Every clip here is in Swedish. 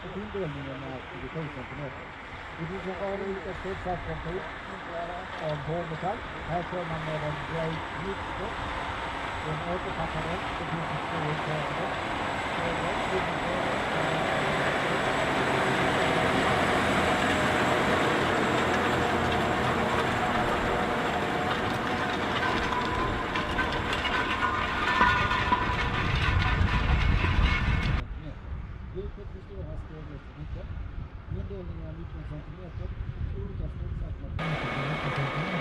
och tilldelningen är 27 cm. Det finns en rad olika studsatskompis av hårdmetall. Här kör man med en Grey Mixer. Den återpackar den. Det finns en stor upptagning. Djupet justeras stegvis i mitten. Indelningen är 19 cm. Olika studsatser med 50 cm.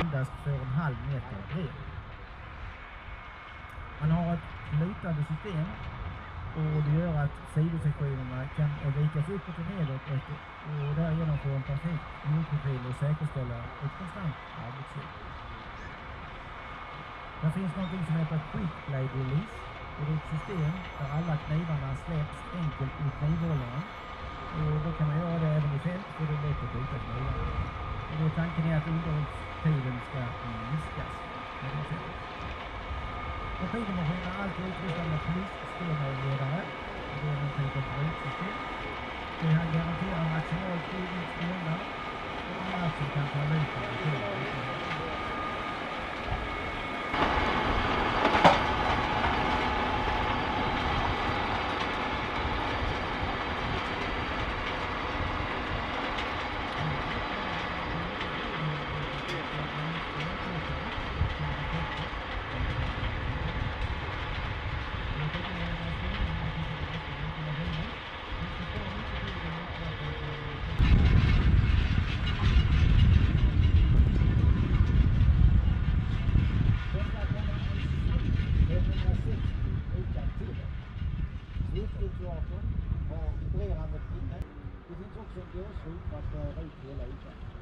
Endast 4,5 meter bred. Man har ett flytande system och det gör att sidosektionerna kan vikas uppåt och nedåt och därigenom få en perfekt jordprofil och säkerställa ett konstant arbetsliv. Det finns något som heter Quick Blade Release och det är ett system där alla knivarna släpps enkelt ur knivhållaren och då kan man göra det även i fält för det är lätt att byta knivarna. Och tanken är att underhållstiden ska minskas med det sättet. Maskinmaskinen är alltid utrustad med pulsstenavledare. Det är en typ av brytsystem. Det här garanterar maximalt 7 stenar och annat som kan ta ut på maskinen. Swiftutvarten har vibrerande pinne. Det finns också en gåshud för att föra ut hela ytan.